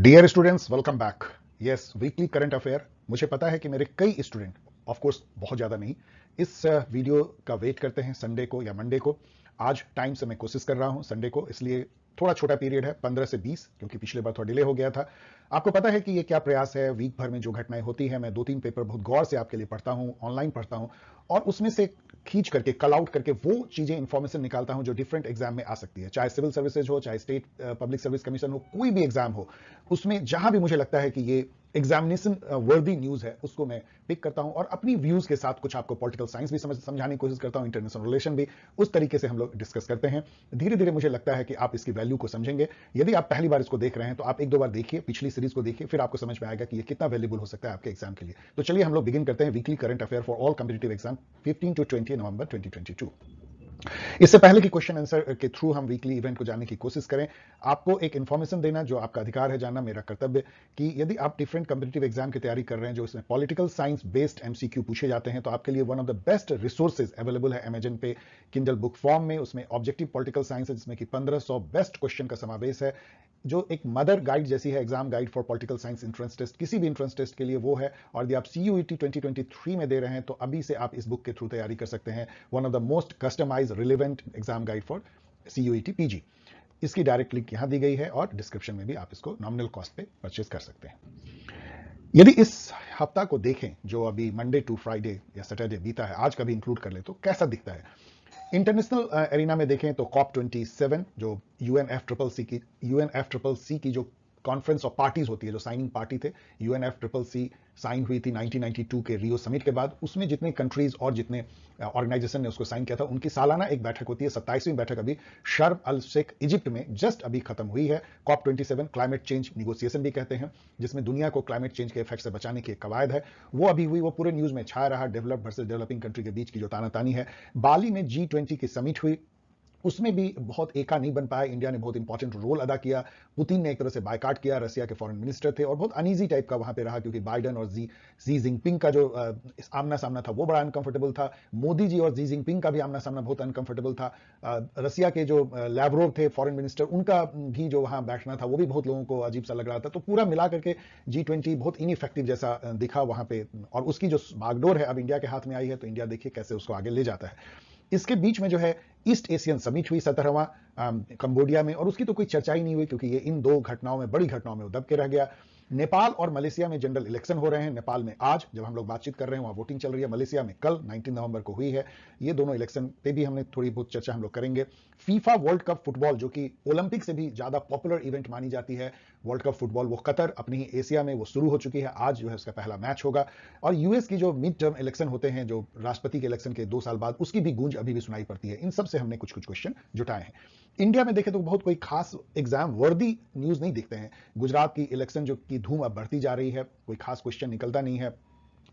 Dear students, welcome back. Yes, weekly current affair. मुझे पता है कि मेरे कई स्टूडेंट, ऑफ कोर्स बहुत ज़्यादा नहीं, इस वीडियो का वेट करते हैं संडे को या मंडे को। आज टाइम से मैं कोशिश कर रहा हूं संडे को, इसलिए थोड़ा छोटा पीरियड है, 15 से 20, क्योंकि पिछले बार थोड़ा डिले हो गया था। आपको पता है कि ये क्या प्रयास है, वीक भर में जो घटनाएं होती हैं, मैं 2-3 पेपर बहुत गौर से आपके लिए पढ़ता हूं, ऑनलाइन पढ़ता हूं, और उसमें से खींच करके, कल आउट करके वो चीजें, इंफॉर्मेशन निकालता हूं जो डिफरेंट एग्जाम में आ सकती है। चाहे सिविल सर्विसेज हो, चाहे स्टेट पब्लिक सर्विस कमीशन हो, कोई भी एग्जाम हो, उसमें जहां भी मुझे लगता है कि ये एग्जामिनेशन वर्दी न्यूज है, उसको मैं पिक करता हूं और अपनी व्यूज के साथ कुछ आपको पॉलिटिकल साइंस भी समझाने की कोशिश करता हूं, इंटरनेशनल रिलेशन भी। उस तरीके से हम लोग डिस्कस करते हैं। धीरे धीरे मुझे लगता है कि आप इसकी वैल्यू को समझेंगे। यदि आप पहली बार इसको देख रहे हैं तो आप एक दो बार देखिए, पिछली सीरीज को देखिए, फिर आपको समझ में आएगा कि ये कितना वैल्यूबल हो सकता है आपके एग्जाम के लिए। तो चलिए हम लोग बिगिन करते हैं weekly current affair for all competitive exam 15 to 20 नवंबर 2022। इससे पहले कि क्वेश्चन आंसर के थ्रू हम वीकली इवेंट को जानने की कोशिश करें, आपको एक इंफॉर्मेशन देना जो आपका अधिकार है जानना, मेरा कर्तव्य, कि यदि आप डिफरेंट कॉम्पिटिटिव एग्जाम की तैयारी कर रहे हैं जो इसमें पॉलिटिकल साइंस बेस्ड एमसीक्यू पूछे जाते हैं, तो आपके लिए one of the best resources available है अमेजन पे, किंडल बुक फॉर्म में। उसमें ऑब्जेक्टिव पॉलिटिकल साइंस है, जिसमें कि 1500 बेस्ट क्वेश्चन का समावेश है, जो एक मदर गाइड जैसी है, exam guide for political science entrance test, किसी भी एंट्रेंस टेस्ट के लिए वो है। और यदि आप सीयूईटी 2023 में दे रहे हैं तो अभी से आप इस बुक के थ्रू तैयारी कर सकते हैं। One of the most customise relevant exam guide for CUET PG. इसकी डायरेक्ट लिंक यहां दी गई है और डिस्क्रिप्शन में भी आप इसको नॉमिनल कॉस्ट पे परचेज कर सकते हैं। यदि इस हफ्ता को देखें, जो अभी मंडे टू फ्राइडे या सैटरडे बीता है, आज का भी इंक्लूड कर ले तो कैसा दिखता है। इंटरनेशनल एरिना में देखें तो कॉप 27, जो यूएनएफसीसी की जो कॉन्फ्रेंस ऑफ पार्टीज होती है, जो साइनिंग पार्टी थे, यूएनएफसीसी साइन हुई थी 1992 के रियो समिट के बाद। उसमें जितने कंट्रीज और जितने ऑर्गेनाइजेशन ने उसको साइन किया था, उनकी सालाना एक बैठक होती है। 27वीं बैठक अभी शर्म अल शेख इजिप्ट में जस्ट अभी खत्म हुई है। कॉप 27 क्लाइमेट चेंज निगोसिएशन भी कहते हैं, जिसमें दुनिया को क्लाइमेट चेंज के इफेक्ट से बचाने की एक कवायद है, वो अभी हुई। वो पूरे न्यूज में छाया रहा। डेवलप्ड वर्सेस डेवलपिंग कंट्री के बीच की जो तानातानी है। बाली में G20 की समिट हुई, उसमें भी बहुत एका नहीं बन पाया। इंडिया ने बहुत इंपॉर्टेंट रोल अदा किया। पुतिन ने एक तरह से बायकाट किया, रसिया के फॉरेन मिनिस्टर थे, और बहुत अनईजी टाइप का वहां पे रहा, क्योंकि बाइडन और जी जिनपिंग का जो आमना सामना था वो बड़ा अनकंफर्टेबल था। मोदी जी और जी जिनपिंग का भी आमना सामना बहुत अनकंफर्टेबल था। रसिया के जो लैवरोव थे फॉरेन मिनिस्टर, उनका भी जो वहां बैठना था वो भी बहुत लोगों को अजीब सा लग रहा था। तो पूरा मिला करके G20 बहुत इनइफेक्टिव जैसा दिखा वहां पे, और उसकी जो बागडोर है अब इंडिया के हाथ में आई है, तो इंडिया देखिए कैसे उसको आगे ले जाता है। इसके बीच में जो है ईस्ट एशियन समिट हुई 17वां कंबोडिया में, और उसकी तो कोई चर्चा ही नहीं हुई, क्योंकि ये इन दो घटनाओं में, बड़ी घटनाओं में दब के रह गया। नेपाल और मलेशिया में जनरल इलेक्शन हो रहे हैं। नेपाल में आज जब हम लोग बातचीत कर रहे हैं वहां वोटिंग चल रही है। मलेशिया में कल 19 नवंबर को हुई है। ये दोनों इलेक्शन पे भी हमने थोड़ी बहुत चर्चा हम लोग करेंगे। फीफा वर्ल्ड कप फुटबॉल, जो कि ओलंपिक से भी ज्यादा पॉपुलर इवेंट मानी जाती है, वर्ल्ड कप फुटबॉल, वो कतर अपनी ही एशिया में वो शुरू हो चुकी है। आज जो है उसका पहला मैच होगा। और यूएस की जो मिड टर्म इलेक्शन होते हैं, जो राष्ट्रपति के इलेक्शन के 2 साल बाद, उसकी भी गूंज अभी भी सुनाई पड़ती है। इन सब से हमने कुछ कुछ क्वेश्चन जुटाए हैं। इंडिया में देखें तो बहुत कोई खास एग्जाम वर्दी न्यूज नहीं दिखते हैं। गुजरात की इलेक्शन जो की धूम अब बढ़ती जा रही है, कोई खास क्वेश्चन निकलता नहीं है।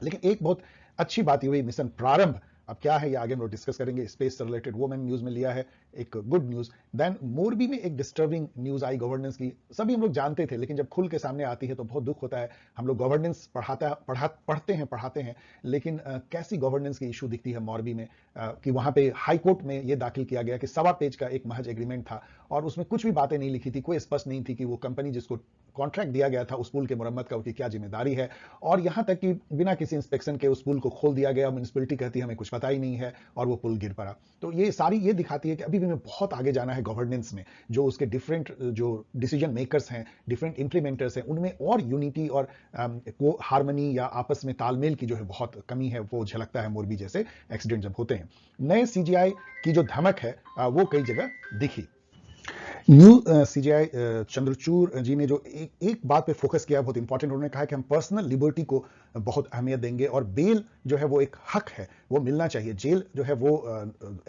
लेकिन एक बहुत अच्छी बात ये हुई, मिशन प्रारंभ। अब क्या है ये आगे हम लोग डिस्कस करेंगे। स्पेस से रिलेटेड वो मैंने न्यूज में लिया है, एक गुड न्यूज। देन मोरबी में एक डिस्टर्बिंग न्यूज आई गवर्नेंस की। सभी हम लोग जानते थे, लेकिन जब खुल के सामने आती है तो बहुत दुख होता है। हम लोग गवर्नेंस पढ़ते हैं, लेकिन कैसी गवर्नेंस की इशू दिखती है मोरबी में, कि वहां पे हाई कोर्ट में ये दाखिल किया गया कि 1.25 पेज का एक महज एग्रीमेंट था, और उसमें कुछ भी बातें नहीं लिखी थी, कोई स्पष्ट नहीं थी कि वो कंपनी जिसको कॉन्ट्रैक्ट दिया गया था उस पुल के मुरम्मत का, उसकी क्या जिम्मेदारी है। और यहां तक कि बिना किसी इंस्पेक्शन के उस पुल को खोल दिया गया। म्युनिसिपैलिटी कहती है हमें कुछ पता ही नहीं है, और वो पुल गिर पड़ा। तो ये सारी ये दिखाती है कि अभी भी हमें बहुत आगे जाना है गवर्नेंस में। जो उसके डिफरेंट जो डिसीजन मेकर्स हैं, डिफरेंट इंप्लीमेंटर्स हैं, उनमें और यूनिटी और को हार्मनी या आपस में तालमेल की जो है बहुत कमी है। वो झलकता है मोरबी जैसे एक्सीडेंट जब होते हैं। नए सीजीआई की जो धमक है वो कई जगह दिखी। न्यू सीजीआई चंद्रचूड़ जी ने जो एक बात पे फोकस किया, बहुत इंपॉर्टेंट। उन्होंने कहा कि हम पर्सनल लिबर्टी को बहुत अहमियत देंगे, और बेल जो है वो एक हक है, वो मिलना चाहिए। जेल जो है वो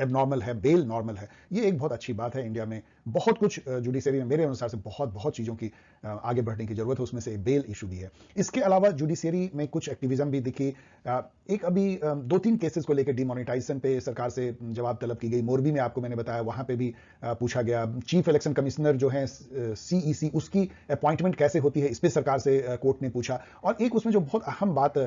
एबनॉर्मल है, बेल नॉर्मल है। ये एक बहुत अच्छी बात है। इंडिया में बहुत कुछ जुडिशरी में मेरे अनुसार से बहुत बहुत चीज़ों की आगे बढ़ने की जरूरत है, उसमें से बेल इशू भी है। इसके अलावा जुडिशरी में कुछ एक्टिविज्म भी दिखी। एक अभी 2-3 केसेस को लेकर डिमोनेटाइजेशन पे सरकार से जवाब तलब की गई। मोरबी में आपको मैंने बताया, वहां पे भी पूछा गया। चीफ इलेक्शन इलेक्शन कमिश्नर जो है CEC, उसकी अपॉइंटमेंट कैसे होती है, इस पर सरकार से कोर्ट ने पूछा। और एक उसमें जो बहुत अहम बात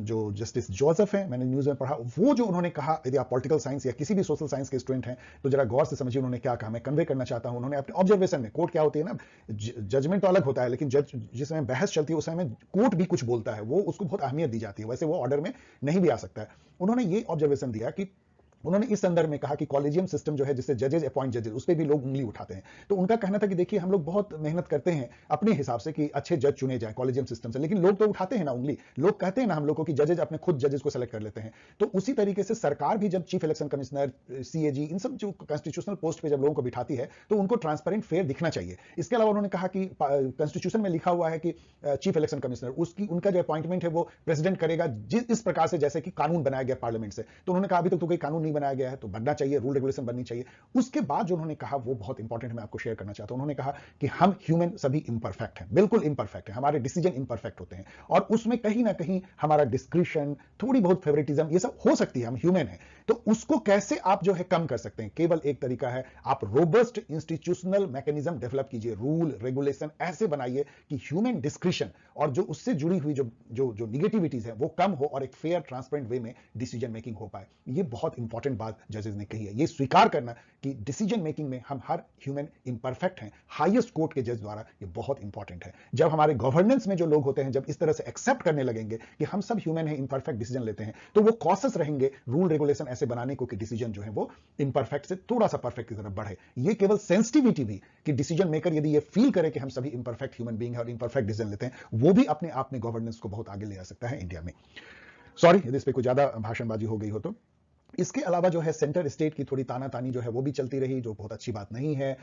जो जस्टिस जोसेफ है, मैंने न्यूज में पढ़ा, वो जो उन्होंने कहा, यदि आप पॉलिटिकल साइंस या किसी भी सोशल साइंस के स्टूडेंट हैं तो जरा गौर से समझिए उन्होंने क्या कहा, मैं कन्वे करना चाहता हूं। उन्होंने अपने ऑब्जर्वेशन में, कोर्ट क्या होती है ना, जजमेंट तो अलग होता है, लेकिन जज जिस समय बहस चलती है उस समय कोर्ट भी कुछ बोलता है, वो उसको बहुत अहमियत दी जाती है, वैसे वो ऑर्डर में नहीं भी आ सकता है। उन्होंने ये ऑब्जर्वेशन दिया कि उन्होंने इस संदर्भ में कहा कि कॉलेजियम सिस्टम जो है, जिससे जजेस अपॉइंट जजेस, उस पर भी लोग उंगली उठाते हैं। तो उनका कहना था कि देखिए हम लोग बहुत मेहनत करते हैं अपने हिसाब से कि अच्छे जज चुने जाएं कॉलेजियम सिस्टम से, लेकिन लोग तो उठाते हैं ना उंगली, लोग कहते हैं ना हम लोग को कि जजेस अपने खुद जजेस को सेलेक्ट कर लेते हैं। तो उसी तरीके से सरकार भी जब चीफ इलेक्शन कमिश्नर, CAG, इन सब जो कॉन्स्टिट्यूशनल पोस्ट पे जब लोगों को बिठाती है तो उनको ट्रांसपेरेंट, फेयर दिखना चाहिए। इसके अलावा उन्होंने कहा कि कॉन्स्टिट्यूशन में लिखा हुआ है कि चीफ इलेक्शन कमिश्नर, उनका जो अपॉइंटमेंट है वो प्रेसिडेंट करेगा, इस प्रकार से जैसे कि कानून बनाया गया पार्लियामेंट से। तो उन्होंने कहा अभी तक तो कोई कानून नहीं बनाया गया है, तो बनना चाहिए, रूल रेगुलेशन बननी चाहिए। उसके बाद जो उन्होंने कहा वो बहुत इंपॉर्टेंट है, मैं आपको शेयर करना चाहता हूं। उन्होंने कहा कि हम ह्यूमन सभी इंपरफेक्ट हैं, बिल्कुल इंपरफेक्ट हैं, हमारे डिसीजन इंपरफेक्ट होते हैं, और उसमें कहीं ना कहीं हमारा डिस्क्रिशन, थोड़ी बहुत फेवरेटिज्म, ये सब हो सकती है, हम ह्यूमन हैं। तो उसको कैसे आप जो है कम कर सकते हैं, केवल एक तरीका है, आप रोबस्ट इंस्टीट्यूशनल मैकेनिज्म डेवलप कीजिए, रूल रेगुलेशन ऐसे बनाइए कि ह्यूमन डिस्क्रिशन और जो उससे जुड़ी हुई जो निगेटिविटीज है वो कम हो, और एक फेयर ट्रांसपेरेंट वे में डिसीजन मेकिंग हो पाए। ये बहुत इंपॉर्टेंट बात जजेस ने कही है, ये स्वीकार करना कि डिसीजन मेकिंग में हम हर ह्यूमन इंपरफेक्ट हैं, हाईएस्ट कोर्ट के जज द्वारा, ये बहुत इंपॉर्टेंट है। जब हमारे गवर्नेंस में जो लोग होते हैं, जब इस तरह से एक्सेप्ट करने लगेंगे कि हम सब ह्यूमन हैं, इंपरफेक्ट डिसीजन लेते हैं, तो वो कॉशस रहेंगे रूल रेगुलेशन ऐसे बनाने को कि डिसीजन जो है वो इंपरफेक्ट से थोड़ा सा परफेक्ट की तरफ बढ़े। ये केवल सेंसिटिविटी भी, कि डिसीजन मेकर यदि ये फील करे कि हम सभी इंपरफेक्ट ह्यूमन बीइंग है और इंपरफेक्ट डिसीजन लेते हैं, वो भी अपने आप में गवर्नेंस को बहुत आगे ले आ सकता है इंडिया में। सॉरी यदि इस पे कुछ ज्यादा भाषणबाजी हो गई हो तो। इसके अलावा जो है सेंटर स्टेट की थोड़ी तानातानी जो है वो भी चलती रही, जो बहुत अच्छी बात नहीं है।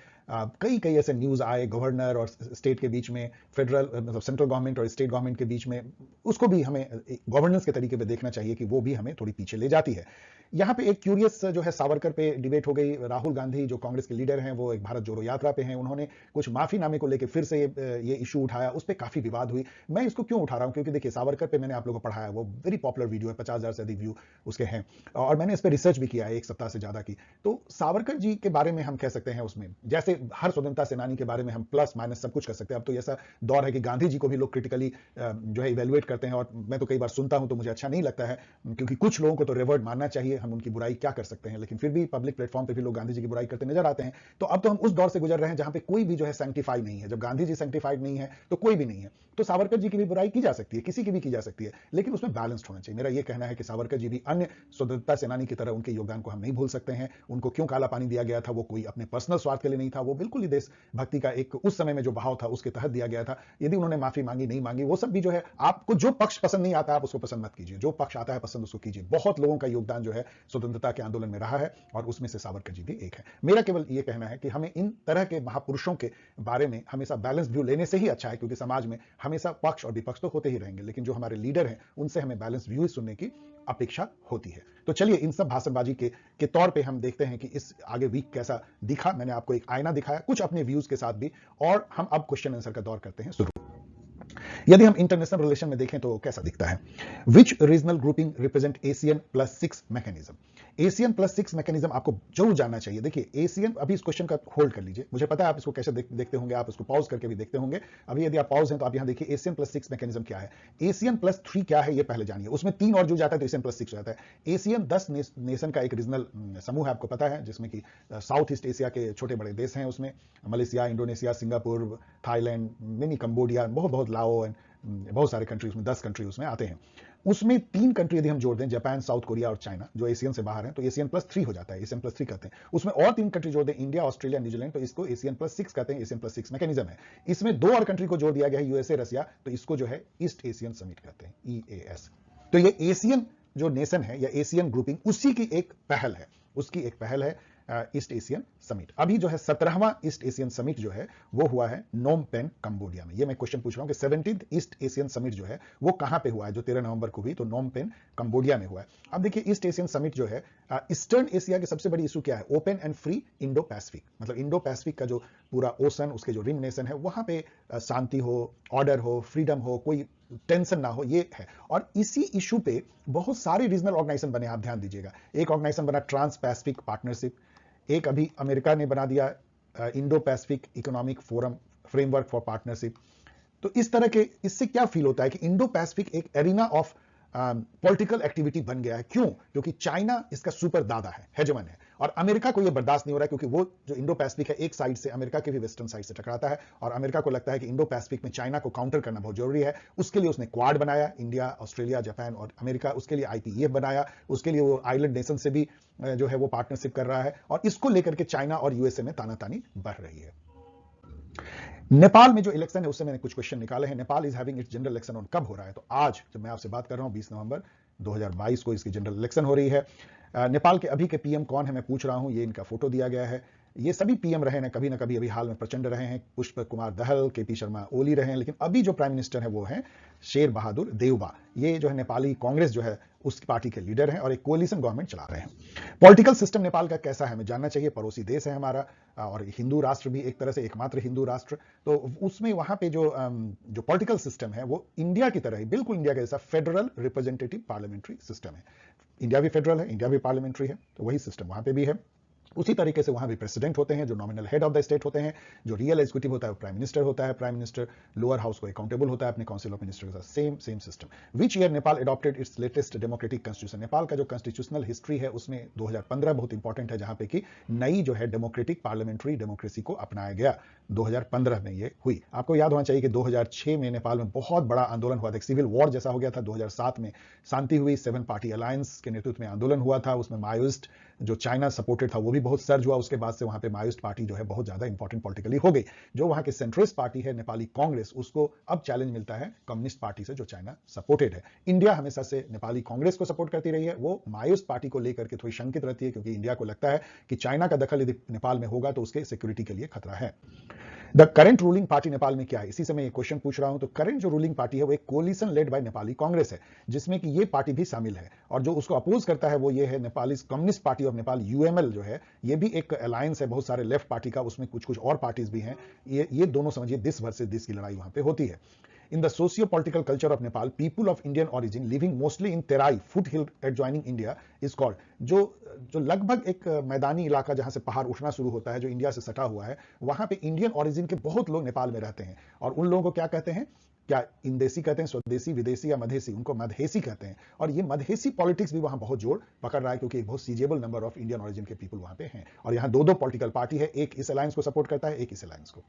कई ऐसे न्यूज आए गवर्नर और स्टेट के बीच में, फेडरल मतलब सेंट्रल गवर्नमेंट और स्टेट गवर्नमेंट के बीच में, उसको भी हमें गवर्नेंस के तरीके पे देखना चाहिए कि वो भी हमें थोड़ी पीछे ले जाती है। यहाँ पे एक क्यूरियस जो है सावरकर पे डिबेट हो गई। राहुल गांधी जो कांग्रेस के लीडर हैं, वो एक भारत जोड़ो यात्रा पे हैं, उन्होंने कुछ माफीनामे को लेकर फिर से ये इशू उठाया, उस पर काफी विवाद हुई। मैं इसको क्यों उठा रहा हूं, क्योंकि देखिए सावरकर पे मैंने आप लोगों को पढ़ाया, वो वेरी पॉपुलर वीडियो है, 50,000 से अधिक व्यू उसके हैं, और मैंने इस पर रिसर्च भी किया है, एक सप्ताह से ज्यादा की। तो सावरकर जी के बारे में हम कह सकते हैं, उसमें जैसे हर स्वतंत्रता सेनानी के बारे में हम प्लस माइनस सब कुछ कर सकते हैं। अब तो ऐसा दौर है कि गांधी जी को भी लोग क्रिटिकली जो है इवेल्युएट करते हैं, और मैं तो कई बार सुनता हूं तो मुझे अच्छा नहीं लगता है, क्योंकि कुछ लोगों को तो रिवर्ट मानना चाहिए, हम उनकी बुराई क्या कर सकते हैं, लेकिन फिर भी पब्लिक प्लेटफॉर्म पे भी लोग गांधी जी की बुराई करते नजर आते हैं। तो अब तो हम उस दौर से गुजर रहे हैं जहां पे कोई भी जो है सैंक्टिफाई नहीं है। जब गांधी जी सैंक्टिफाइड नहीं है तो कोई भी नहीं है। तो सावरकर जी की भी बुराई की जा सकती है, किसी की भी की जा सकती है, लेकिन उसमें बैलेंस्ड होना चाहिए। मेरा यह कहना है कि सावरकर जी भी अन्य स्वतंत्रता सेनानी की तरह उनके योगदान को हम नहीं भूल सकते हैं। उनको क्यों काला पानी दिया गया था, वो कोई अपने पर्सनल स्वार्थ के लिए नहीं था, वो बिल्कुल ही देशभक्ति का एक उस समय में जो बहाव था उसके तहत दिया गया था। यदि उन्होंने माफी मांगी नहीं मांगी, वो सब भी जो है, आपको जो पक्ष पसंद नहीं आता आप उसको पसंद मत कीजिए, जो पक्ष आता है पसंद उसको कीजिए। बहुत लोगों का योगदान जो है स्वतंत्रता के आंदोलन में रहा है, और उसमें से सावरकर जी भी एक है। मेरा केवल यह कहना है कि हमें इन तरह के महापुरुषों के बारे में हमेशा बैलेंस व्यू लेने से ही अच्छा है, क्योंकि समाज में हमेशा पक्ष और विपक्ष तो होते ही रहेंगे, लेकिन जो हमारे लीडर हैं उनसे हमें बैलेंस व्यू सुनने की अपेक्षा होती है। तो चलिए इन सब भाषणबाजी के तौर पे हम देखते हैं कि इस आगे वीक कैसा दिखा। मैंने आपको एक आईना दिखाया कुछ अपने व्यूज के साथ भी, और हम अब क्वेश्चन आंसर का दौर करते हैं शुरू। यदि हम इंटरनेशनल रिलेशन में देखें तो कैसा दिखता है। Which regional grouping represent ASEAN+6 mechanism. ASEAN+6 mechanism आपको जरूर जानना चाहिए। देखिए एशियन, अभी इस क्वेश्चन का होल्ड कर लीजिए, मुझे पता है आप इसको कैसे देखते होंगे, आप इसको पॉज करके भी देखते होंगे। अभी यदि आप पॉज हैं तो आप यहां देखिए ASEAN+6 मैकेनिज्म क्या है, ASEAN+3 क्या है, ये पहले जानिए। उसमें 3 और जुड़ जाता है तो ASEAN+6 हो जाता है। ASEAN 10 नेशन का एक रीजनल समूह है, आपको पता है, जिसमें कि साउथ ईस्ट एशिया के छोटे बड़े देश हैं, उसमें Malaysia, Indonesia, Singapore, Thailand, mini Cambodia, बहुत लाओ, बहुत सारे कंट्री उसमें 10 कंट्री उसमें आते हैं। उसमें 3 कंट्री यदि हम जोड़ दें, जापान, साउथ कोरिया और चाइना, जो एशियन से बाहर हैं, तो ASEAN+3 हो जाता है, ASEAN+3 कहते हैं। उसमें और 3 कंट्री जोड़ दें, इंडिया, ऑस्ट्रेलिया, न्यूजीलैंड, तो इसको ASEAN+6 कहते हैं, ASEAN+6 मैकेनिज्म है। इसमें 2 और कंट्री को जोड़ दिया गया है, USA, रसिया, तो इसको जो है ईस्ट एशियन समिट कहते हैं, EAS। तो ये एशियन जो नेशन है या एशियन ग्रुपिंग, उसी की एक पहल है, उसकी एक पहल है ईस्ट एशियन समिट। अभी जो है 17वां ईस्ट एशियन समिट जो है वो हुआ है नोम पेन, कंबोडिया में। ये मैं क्वेश्चन पूछ रहा हूं कि 17th ईस्ट एशियन समिट जो है वो कहां पे हुआ है, जो 13 नवंबर को हुई, तो नोम पेन, कंबोडिया में हुआ है। अब देखिए ईस्ट एशियन समिट जो है, ईस्टर्न एशिया की सबसे बड़ी इशू क्या है, open and free Indo Pacific. मतलब इंडो पैसिफिक का जो पूरा ओशन, उसके जो रिम नेशन है, वहां पे शांति हो, ऑर्डर हो, फ्रीडम हो, कोई टेंशन ना हो, ये है। और इसी इशू पे बहुत सारे रीजनल ऑर्गेनाइजेशन बने, आप ध्यान दीजिएगा। एक ऑर्गेनाइजेशन बना ट्रांस पैसिफिक पार्टनरशिप, एक अभी अमेरिका ने बना दिया Indo Pacific economic forum framework for partnership. तो इस तरह के इससे क्या फील होता है कि इंडो पैसिफिक एक एरिना ऑफ पॉलिटिकल एक्टिविटी बन गया है। क्यों? क्योंकि चाइना इसका सुपर दादा है, हेजमन है, और अमेरिका को यह बर्दाश्त नहीं हो रहा है, क्योंकि वो जो इंडो पैसिफिक है एक साइड से अमेरिका के भी वेस्टर्न साइड से टकराता है, और अमेरिका को लगता है कि इंडो पैसिफिक में चाइना को काउंटर करना बहुत जरूरी है। उसके लिए उसने क्वाड बनाया, इंडिया, ऑस्ट्रेलिया, जापान और अमेरिका। उसके लिए IPEF बनाया, उसके लिए वो आइलैंड नेशन से भी जो है वो पार्टनरशिप कर रहा है, और इसको लेकर के चाइना और USA में तानातानी बढ़ रही है। नेपाल में जो इलेक्शन है उससे मैंने कुछ क्वेश्चन निकाले हैं। Nepal is having its general election on, कब हो रहा है? तो आज जब मैं आपसे बात कर रहा हूं 20 नवंबर 2022 को इसकी जनरल इलेक्शन हो रही है। नेपाल के अभी के PM कौन है मैं पूछ रहा हूं, ये इनका फोटो दिया गया है। ये सभी PM रहे हैं कभी ना कभी, अभी हाल में प्रचंड रहे हैं, पुष्प कुमार दहल, KP शर्मा ओली रहे हैं, लेकिन अभी जो प्राइम मिनिस्टर है वो है शेर बहादुर देउबा। ये जो है नेपाली कांग्रेस जो है उस पार्टी के लीडर हैं और एक कोलिशन गवर्नमेंट चला रहे हैं। पॉलिटिकल सिस्टम नेपाल का कैसा है हमें जानना चाहिए। पड़ोसी देश है हमारा, और हिंदू राष्ट्र भी, एक तरह से एकमात्र हिंदू राष्ट्र। तो उसमें वहां पे जो पॉलिटिकल सिस्टम है वो इंडिया की तरह ही, बिल्कुल इंडिया के जैसा फेडरल रिप्रेजेंटेटिव पार्लियामेंट्री सिस्टम है। इंडिया भी फेडरल है, इंडिया भी पार्लियामेंट्री है, तो वही सिस्टम वहां पे भी है। उसी तरीके से वहां भी प्रेसिडेंट होते हैं जो nominal head of the state होते हैं, जो रियल एग्जीक्यूटिव होता है वो प्राइम मिनिस्टर होता है। प्राइम मिनिस्टर लोअर हाउस को अकाउंटेबल होता है अपने काउंसिल ऑफ मिनिस्टर के साथ। Same system. Which year Nepal adopted it's latest democratic constitution? Nepal का जो कॉन्स्टिट्यूशनल हिस्ट्री है उसमें 2015 बहुत इंपॉर्टेंट है, जहां पे कि नई जो है डेमोक्रेटिक पार्लियामेंट्री डेमोक्रेसी को अपनाया गया। 2015 में ये हुई। आपको याद होना चाहिए कि 2006 में नेपाल में बहुत बड़ा आंदोलन हुआ था, एक सिविल वॉर जैसा हो गया था। 2007 में शांति हुई, 7 पार्टी अलायंस के नेतृत्व में आंदोलन हुआ था, उसमें माओइस्ट जो चाइना सपोर्टेड था वो भी बहुत सर्ज हुआ। उसके बाद से वहां पे माओइस्ट पार्टी जो है बहुत ज्यादा इंपॉर्टेंट पॉलिटिकली हो गई। जो वहां के सेंट्रिस्ट पार्टी है नेपाली कांग्रेस, उसको अब चैलेंज मिलता है कम्युनिस्ट पार्टी से जो चाइना सपोर्टेड है। इंडिया हमेशा से नेपाली कांग्रेस को सपोर्ट करती रही है, वो माओइस्ट पार्टी को लेकर के थोड़ी शंकित रहती है, क्योंकि इंडिया को लगता है कि चाइना का दखल यदि नेपाल में होगा तो उसके सिक्योरिटी के लिए खतरा है। The current ruling party Nepal में क्या है, इसी से मैं ये क्वेश्चन पूछ रहा हूं। तो करंट जो रूलिंग पार्टी है वो एक coalition led by Nepali Congress है, जिसमें कि ये पार्टी भी शामिल है, और जो उसको अपोज करता है वो ये है Nepali communist party of Nepal, UML जो है, ये भी एक अलायंस है बहुत सारे लेफ्ट पार्टी का, उसमें कुछ और पार्टीज भी हैं। ये दोनों समझिए दिस वर्सेस दिस की लड़ाई वहां पे होती है। In the socio-political culture of Nepal, people of Indian origin living mostly in Terai, foothill adjoining India, is called, जो लगभग एक मैदानी इलाका जहां से पहाड़ उठना शुरू होता है, जो इंडिया से सटा हुआ है, वहां पे इंडियन ओरिजिन के बहुत लोग नेपाल में रहते हैं, और उन लोगों को क्या कहते हैं, क्या इंदेसी कहते हैं, स्वदेशी, विदेशी या मधेसी, उनको मधेसी कहते हैं। और ये मधेसी पॉलिटिक्स भी वहां बहुत जोर पकड़ रहा है, क्योंकि एक बहुत सीजेबल नंबर ऑफ इंडियन ओरिजिन के पीपल वहां पे हैं, और यहां दो पॉलिटिकल पार्टी है, एक इस अलायंस को सपोर्ट करता है, एक इस अलायंस को।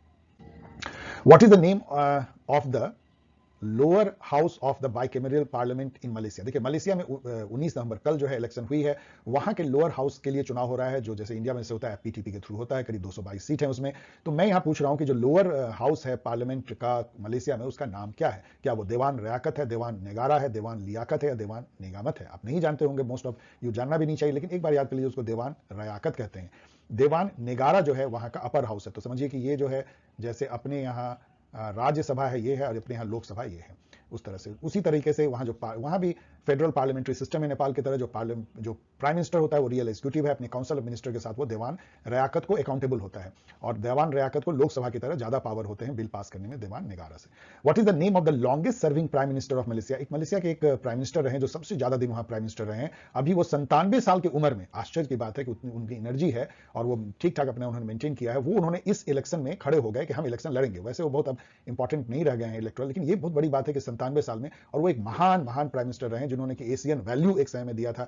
What is the name of the lower house of the bicameral parliament in Malaysia? देखिए मलेशिया में 19 नवंबर कल जो है इलेक्शन हुई है, वहां के लोअर हाउस के लिए चुनाव हो रहा है, जो जैसे इंडिया में से होता है PTP के थ्रू होता है, करीब 222 सीट है उसमें। तो मैं यहां पूछ रहा हूं कि जो लोअर हाउस है पार्लियामेंट का मलेशिया में, उसका नाम क्या है? क्या वो देवान रयाकत है, देवान नेगारा है, देवान लियाकत है, या देवान निगामत है? आप नहीं जानते होंगे, मोस्ट ऑफ यू जानना भी नहीं चाहिए, लेकिन एक बार याद कर लीजिए, उसको देवान रयाकत कहते हैं। देवान नेगारा जो है वहां का अपर हाउस है। तो समझिए कि ये जो है जैसे अपने यहाँ राज्यसभा है ये है, और अपने यहाँ लोकसभा ये है, उस तरह से। उसी तरीके से वहां भी फेडरल पार्लियामेंट्री सिस्टम है नेपाल की तरह। जो प्राइम मिनिस्टर होता है वो रियल एग्जीक्यूटिव है, अपने काउंसिल ऑफ मिनिस्टर के साथ वो देवान रयाकत को अकाउंटेबल होता है, और देवान रयाकत को लोकसभा की तरह ज्यादा पावर होते हैं बिल पास करने में देवान नेगारा से। What is the name of the longest serving prime minister of Malaysia? एक मलेशिया के एक प्राइम मिनिस्टर रहे जो सबसे ज्यादा दिन वहां प्राइम मिनिस्टर रहे हैं, अभी वो 97 साल की उम्र में, आश्चर्य की बात है कि उतनी उनकी एनर्जी है और वो ठीक ठाक अपने उन्होंने मेंटेन किया है। वो उन्होंने इस इलेक्शन में खड़े हो गए कि हम इलेक्शन लड़ेंगे। वैसे वो बहुत अब इंपॉर्टेंट नहीं रह गए हैं इलेक्टोरल, लेकिन ये बहुत बड़ी बात है कि 97 साल में, और वो एक महान प्राइम मिनिस्टर रहे जिन्होंने कि एशियन वैल्यू एक समय में दिया था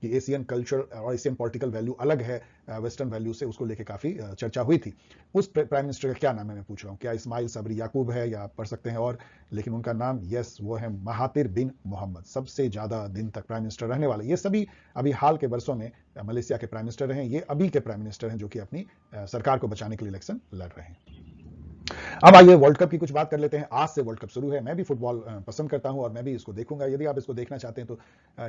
कि एशियन कल्चर और एशियन पॉलिटिकल वैल्यू अलग है वेस्टर्न वैल्यू से, उसको लेके काफी चर्चा हुई थी। उस प्राइम मिनिस्टर का क्या नाम है मैं पूछ रहा हूं? क्या इस्माइल सबरी याकूब है, या आप पढ़ सकते हैं और, लेकिन उनका नाम यस वो है महातिर बिन मोहम्मद, सबसे ज्यादा दिन तक प्राइम मिनिस्टर रहने वाले। ये सभी अभी हाल के वर्षों में मलेशिया के प्राइम मिनिस्टर रहे हैं। ये अभी के प्राइम मिनिस्टर हैं जो कि अपनी सरकार को बचाने के लिए इलेक्शन लड़ रहे हैं। अब आइए वर्ल्ड कप की कुछ बात कर लेते हैं। आज से वर्ल्ड कप शुरू है। मैं भी फुटबॉल पसंद करता हूं और मैं भी इसको देखूंगा। यदि आप इसको देखना चाहते हैं तो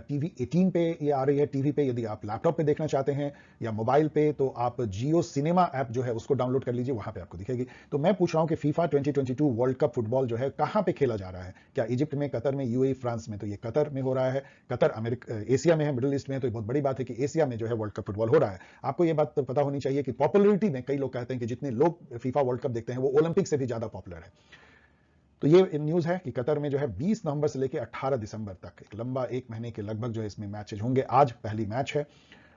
TV 18 पे ये आ रही है, टीवी पे। यदि आप लैपटॉप पे देखना चाहते हैं या मोबाइल पे, तो आप जियो सिनेमा ऐप जो है उसको डाउनलोड कर लीजिए, वहां पे आपको दिखेगी। तो मैं पूछ रहा हूं कि FIFA 2022 वर्ल्ड कप फुटबॉल जो है कहां पे खेला जा रहा है? क्या इजिप्ट में, कतर में, UAE, फ्रांस में? तो ये कतर में हो रहा है। कतर अमेरिका एशिया में है, मिडिल ईस्ट में है, तो बहुत बड़ी बात है कि एशिया में जो है वर्ल्ड कप फुटबॉल हो रहा है। आपको ये बात पता होनी चाहिए कि पॉपुलरिटी में कई लोग कहते हैं कि जितने लोग FIFA वर्ल्ड कप देखते हैं वो ओलंपिक से भी ज्यादा पॉपुलर है। तो ये न्यूज है कि कतर में जो है 20 नवंबर से लेकर 18 दिसंबर तक एक लंबा 1 महीने के लगभग जो है इसमें मैचेज होंगे। आज पहली मैच है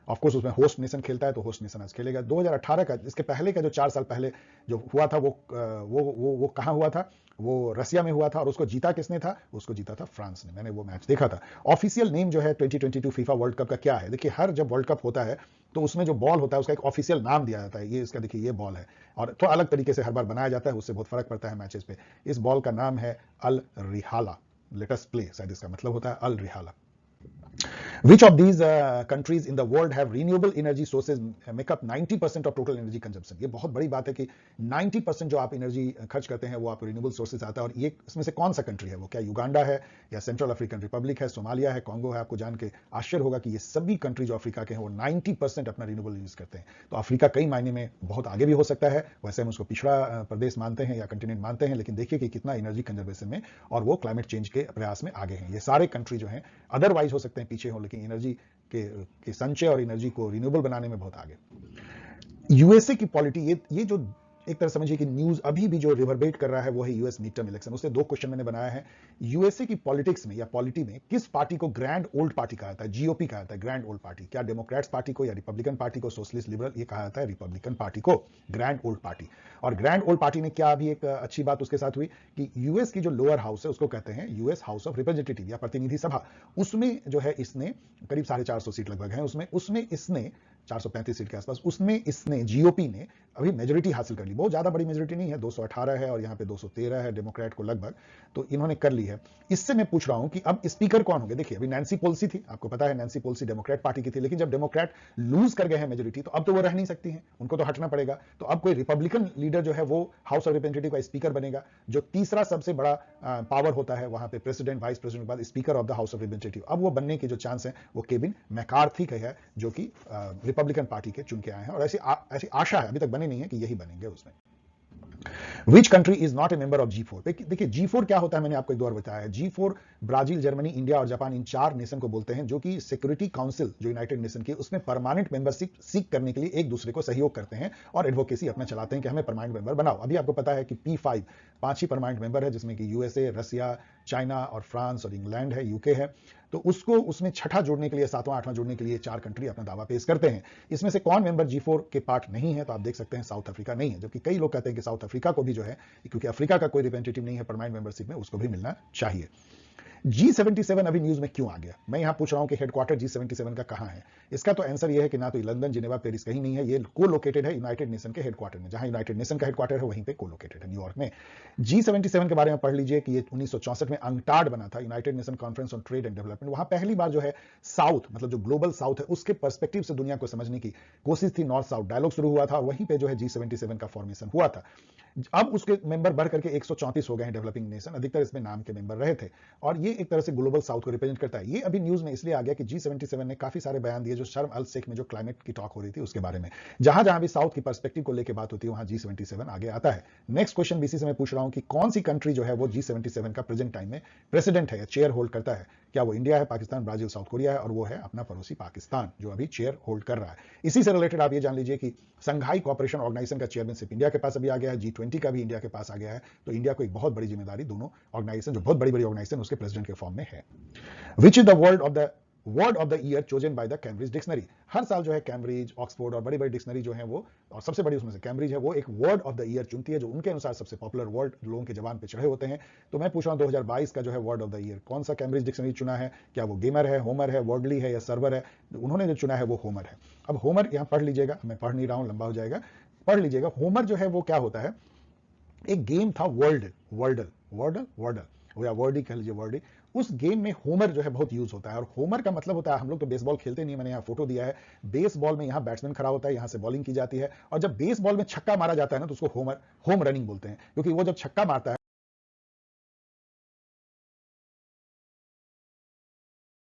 ऑफकोर्स उसमें होस्ट नेशन खेलता है, तो होस्ट नेशन आज खेलेगा। 2018 का, इसके पहले का जो 4 साल पहले जो हुआ था, वो कहां हुआ था? वो रसिया में हुआ था। और उसको जीता किसने था? उसको जीता था फ्रांस ने। मैंने वो मैच देखा था। ऑफिशियल नेम जो है 2022 फीफा वर्ल्ड कप का क्या है? देखिए, हर जब वर्ल्ड कप होता है तो उसमें जो बॉल होता है उसका एक ऑफिशियल नाम दिया जाता है। ये इसका देखिए, ये बॉल है, और तो अलग तरीके से हर बार बनाया जाता है, उससे बहुत फर्क पड़ता है मैचेस पे। इस बॉल का नाम है अल रिहाला। लेट अस प्ले, शायद इसका मतलब होता है अल रिहाला। Which of these countries in the world have renewable energy sources make up 90% of total energy consumption? ये बहुत बड़ी बात है कि 90% जो आप एनर्जी खर्च करते हैं वो आप रिन्यूएबल सोर्सेज आता है। और ये इसमें से कौन सा कंट्री है? वो क्या युगांडा है, या सेंट्रल अफ्रीकन रिपब्लिक है, सोमालिया है, कॉन्गो है? आपको जान के आश्चर्य होगा कि ये सभी कंट्री जो अफ्रीका के हैं वो 90% अपना रिन्यूएबल यूज करते हैं। तो अफ्रीका कई मायने में बहुत आगे भी हो सकता है। वैसे हम उसको पिछड़ा प्रदेश मानते हैं या कंटिनेंट मानते हैं, लेकिन देखिए कि कितना एनर्जी कंजर्वेशन में और वो क्लाइमेट चेंज के प्रयास में आगे हैं। ये सारे कंट्री जो हैं अदरवाइज हो सकते हैं पीछे हो, लेकिन एनर्जी के संचय और एनर्जी को रिन्यूएबल बनाने में बहुत आगे। यूएसए की पॉलिटी, ये जो एक तरह समझिए कि न्यूज अभी भी जो रिवर्बेट कर रहा है वो है यूएस मिड टर्म इलेक्शन। उससे 2 क्वेश्चन मैंने बनाया है। यूएसए की पॉलिटिक्स में या पॉलिटी में किस पार्टी को ग्रैंड ओल्ड पार्टी कहा जाता है? जीओपी कहा जाता है ग्रैंड ओल्ड पार्टी। क्या डेमोक्रेट्स पार्टी को या रिपब्लिकन पार्टी को, सोशलिस्ट लिबरल, ये कहा जाता है रिपब्लिकन पार्टी को ग्रैंड ओल्ड पार्टी। और ग्रैंड ओल्ड पार्टी ने क्या, अभी एक अच्छी बात उसके साथ हुई कि यूएस की जो लोअर हाउस है उसको कहते हैं यूएस हाउस ऑफ रिप्रेजेंटेटिव या प्रतिनिधि सभा। उसमें जो है इसने करीब 450 सीट लगभग है, उसमें इसने 435 सीट के आसपास, उसमें इसने जीओपी ने अभी मेजोरिटी हासिल कर ली। बहुत ज्यादा बड़ी मेजोरिटी नहीं है, 218 है और यहाँ पे 213 है डेमोक्रेट को लगभग, तो इन्होंने कर ली है। इससे मैं पूछ रहा हूं कि अब स्पीकर कौन होंगे? देखिए, अभी नैन्सी पेलोसी थी, आपको पता है नैन्सी पेलोसी डेमोक्रेट पार्टी की थी, लेकिन जब डेमोक्रेट लूज कर गए हैं मेजोरिटी तो अब तो वो रह नहीं सकती हैं, उनको तो हटना पड़ेगा। तो अब कोई रिपब्लिकन लीडर जो है वो हाउस ऑफ रिप्रेजेंटेटिव का स्पीकर बनेगा। जो तीसरा सबसे बड़ा पावर होता है वहां पे प्रेसिडेंट, वाइस प्रेसिडेंट के बाद speaker of the house of representative, अब वो बनने के जो चांस है वो केविन मैकार्थी का है, जो कि रिपब्लिकन पार्टी के चुन के आए हैं। और ऐसी आशा है, अभी तक बने नहीं है, कि यही बनेंगे उसमें। Which country is not a member of G4? देखिए G4 क्या होता है, मैंने आपको एक दो बार बताया है। G4 ब्राजील, जर्मनी, इंडिया और जापान, इन 4 नेशन को बोलते हैं, जो कि सिक्योरिटी काउंसिल जो यूनाइटेड नेशन की, उसमें परमानेंट मेंबरशिप सीख करने के लिए एक दूसरे को सहयोग करते हैं और एडवोकेसी अपना चलाते हैं कि हमें परमानेंट मेंबर बनाओ। अभी आपको पता है कि P5 5 ही परमानेंट मेंबर है, जिसमें कि यूएसए, रसिया, चाइना और फ्रांस और इंग्लैंड है, यूके है। तो उसको उसमें छठा जोड़ने के लिए, 7वां 8वां जोड़ने के लिए 4 कंट्री अपना दावा पेश करते हैं। इसमें से कौन मेंबर G4 के पार्ट नहीं है? तो आप देख सकते हैं साउथ अफ्रीका नहीं है, जबकि कई लोग कहते हैं कि साउथ अफ्रीका को भी जो है, क्योंकि अफ्रीका का कोई रिप्रेजेंटेटिव नहीं है परमानेंट मेंबरशिप में, उसको भी मिलना चाहिए। G77 अभी न्यूज में क्यों आ गया? मैं यहां पूछ रहा हूं कि हेडक्वार्टर G77 का कहां है? इसका तो आंसर यह है कि ना तो लंदन, जिनेवा, पेरिस कहीं नहीं है, ये को लोकेटेड है यूनाइटेड नेशन के हेडक्वार्टर में। जहां यूनाइटेड नेशन का हेडक्वार्टर है वहीं पे को लोकेटेड है, न्यूयॉर्क में। G77 के बारे में पढ़ लीजिए कि ये 1964 में अंकटाड बना था, United nation conference on trade and development. वहां पहली बार जो है साउथ, मतलब जो ग्लोबल साउथ है, उसके पर्सपेक्टिव से दुनिया को समझने की कोशिश थी। नॉर्थ साउथ डायलॉग शुरू हुआ था, वहीं पे जो है G77 का फॉर्मेशन हुआ था। अब उसके मेंबर बढ़ करके 134 हो गए हैं डेवलपिंग नेशन, अधिकतर इसमें नाम के मेंबर रहे थे। और ये एक तरह से ग्लोबल साउथ को रिप्रेजेंट करता है। ये अभी न्यूज में इसलिए आ गया कि G77 ने काफी सारे बयान दिए जो शर्म अल शेख में जो क्लाइमेट की टॉक हो रही थी उसके बारे में। जहां जहां भी साउथ की पर्सपेक्टिव को लेकर बात होती है वहां G77 आगे आता है। नेक्स्ट क्वेश्चन बीसी से मैं पूछ रहा हूं कि कौन सी कंट्री जो है वो G77 का प्रेजेंट टाइम में प्रेसिडेंट है या चेयर होल्ड करता है? क्या वो इंडिया है, पाकिस्तान, ब्राजील, साउथ कोरिया है? और वो है अपना पड़ोसी पाकिस्तान, जो अभी चेयर होल्ड कर रहा है। इसी से रिलेटेड आप ये जान लीजिए कि संघाई कोऑपरेशन ऑर्गेनाइजेशन का चेयरमैनशिप इंडिया के पास अभी आ गया है, G20 का भी इंडिया के पास आ गया है। तो इंडिया को एक बहुत बड़ी जिम्मेदारी दोनों ऑर्गेनाइजेशन, जो बहुत बड़ी बड़ी ऑर्गेनाइजेशन, उसके प्रेसिडेंट के फॉर्म में है। Which is the word of the year chosen by the Cambridge dictionary? हर साल जो है कैम्ब्रिज, ऑक्सफोर्ड और बड़ी बड़ी डिक्शनरी जो है वो, और सबसे बड़ी उसमें से कैम्ब्रिज है, वो एक वर्ड ऑफ द ईयर चुनती है जो उनके अनुसार सबसे पॉपुलर वर्ड लोगों के जबान पे चढ़े होते हैं। तो मैं पूछ रहा हूं 2022 का जो है वर्ड ऑफ द ईयर कौन सा कैम्ब्रिज डिक्शनरी चुना है? क्या वो गेमर है, होमर है, वर्डली है या सर्वर है? उन्होंने जो चुना है वो होमर है। अब होमर यहां पढ़ लीजिएगा, मैं पढ़ नहीं रहा हूं, लंबा हो जाएगा, पढ़ लीजिएगा। होमर जो है वो क्या होता है, एक गेम था वर्डल या वर्डी कह लीजिए, वर्डी। उस गेम में होमर जो है बहुत यूज होता है। और होमर का मतलब होता है, हम लोग तो बेसबॉल खेलते नहीं, मैंने यहाँ फोटो दिया है, बेसबॉल में यहाँ बैट्समैन खड़ा होता है, यहाँ से बॉलिंग की जाती है, और जब बेसबॉल में छक्का मारा जाता है ना तो उसको होम रनिंग बोलते हैं, क्योंकि वो जब छक्का मारता है